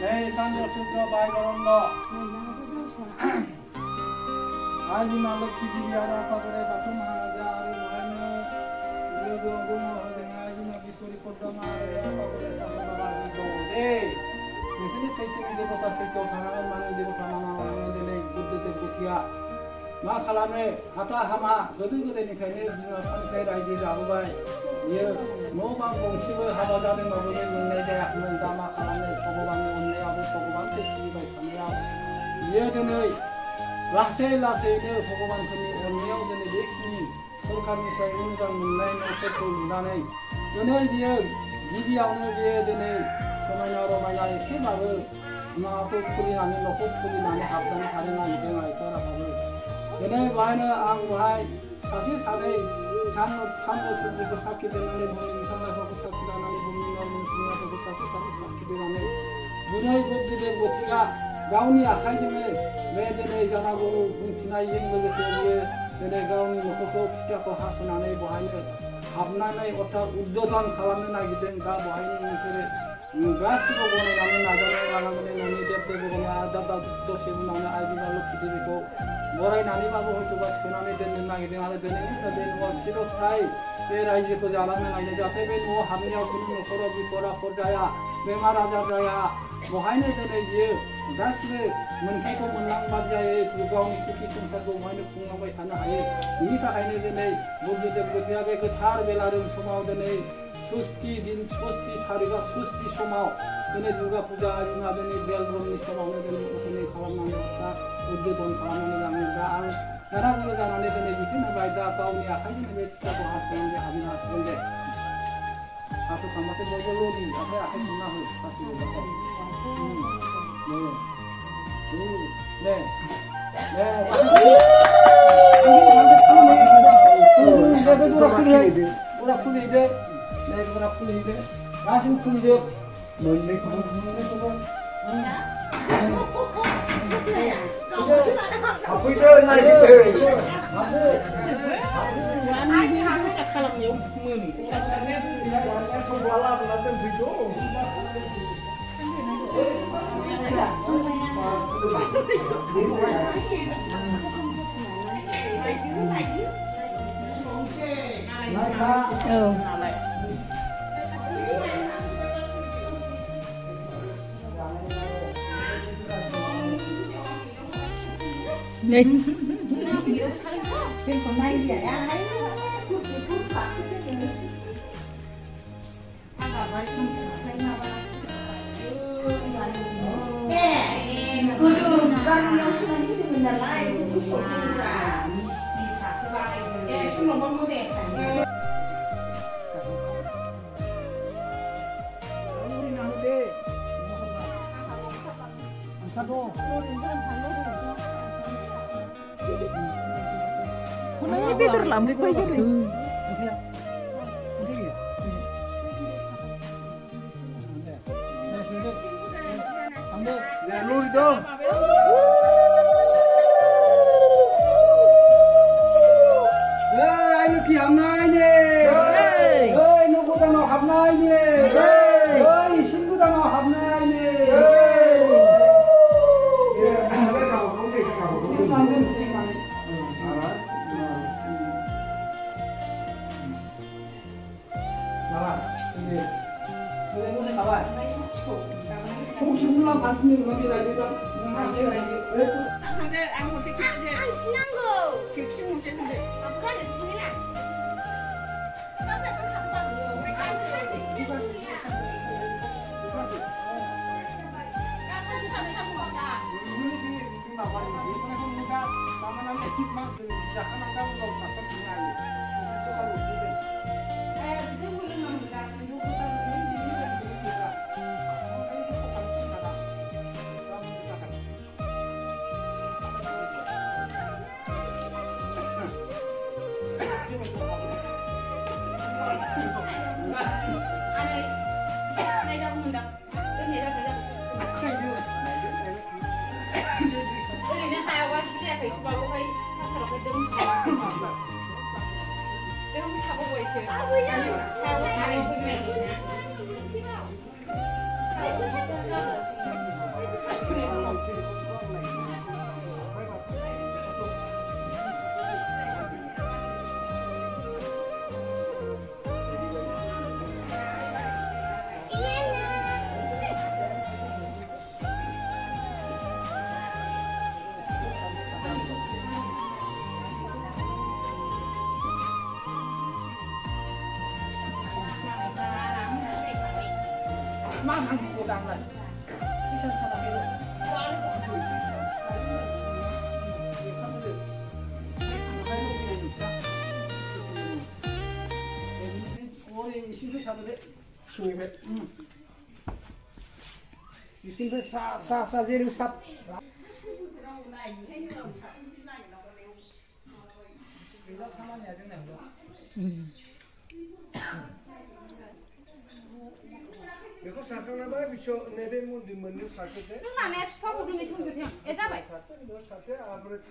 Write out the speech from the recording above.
네, 산역 수저 바이거런 거. 아주 말로 기질이 하나 파도에 바통 하나자 아래 모하면 이거 어등어 아주 너비 소리 뻗다마에 파도에 가가지고 네. 무슨 세팅이 되고다 세쪽 하나는 많은 되고 하나는 되네 부드대 부티야. 마 칼라네 하타 하마 거들거대니까네 판테 라이지 자루바이 예 노방 공식을 하바자는 거보니 문내자야 하면 다마 칼라네 소고방에 온내하고 소고방 뜻이가 있다며 예전에 라세라세네 소고방 금이 온내하고는 예끼니 솔카미사 인간 문내는 세토 문단에 연애 비에 미비아오는 비에 되네 소나냐로 만나의 세마를 아마 호프리 나면 호프리 나면 합당 다른 이병아 있더라 하고 연애 와이는 앙와이 사실 사내 산도 숨지고 쌓기 되나니 몸이 이상하고 쌓기 되나니 몸이 너무 중요하고 쌓기 되나니 문화의 법들의 모티가 가운이 아카이즘에 매대내 전하고 뭉치나 이행물에서 내내 가운이 놓고서 피자고 하순 안에 보하니 앞나라의 어타 우도단 가라면 하게 된다 보하니 인세를 가스로 보내 나는 나자는 가라면 나는 대대 보고 나다다 도시고 나는 아이디가로 기대고 뭐라이 나니 바보 홀도가 시원하게 되는 나게 되는 되는 거 싫어 스타일 내 라이즈 거 잘하면 아이디 자태 뭐 합력 그는 거러비 거라 거자야 메마라자자야 뭐 하이네 되는 지 가스를 문태고 문랑 맞자에 두가운이 수기 숨사고 뭐하는 풍랑과 사는 하에 이사 하이네 되는 모두들 그지하게 그 타르 벨라름 소마오되네 수스티 딘 초스티 타리가 수스티 소마오 되네 누가 부자 아니나 되네 벨브롬니 소마오네 되네 오늘 가만만 없다 우드 돈 가만만 장는다 나라고 자나네 되네 비트나 바이다 가운이 하이네 베트다고 하스는데 하긴 하스는데 가서 감마테 뭐걸로디 앞에 존나 하스 네. Đây. Trên còn nay thì ai lấy thuốc thì thuốc bạc thằng bảo vậy không thấy nào nè cứ đường sang nhau sang những cái mình là lại cứ sổ ra chỉ phải sẽ lại cái xong nó bông đẹp 우리 나는데 안타도 Hôm nay biết tôi làm cái quay cái này. 네, 로이도. 네, 이렇게 합나이네. 어이, 누구다 너 합나이네. 어이, 신부다 너 합나이네. 혹시 물랑 반스님 거기다 이거 ăn một cái ăn 신난 거 객실 모셨는데 아빠는 누구냐? 깜짝 깜짝 깜짝 우리 मा नांगौ दांलाय फैसा सानाखै 이신도 사도래 신입에 이신도 사사 제일 사 이거 사만이 아직 나고 이거 사탕나 봐 비쇼 내배 문디 문디 사태 나 내가 처음 보는 게 손도 그냥 애 잡아. 사태 아무래도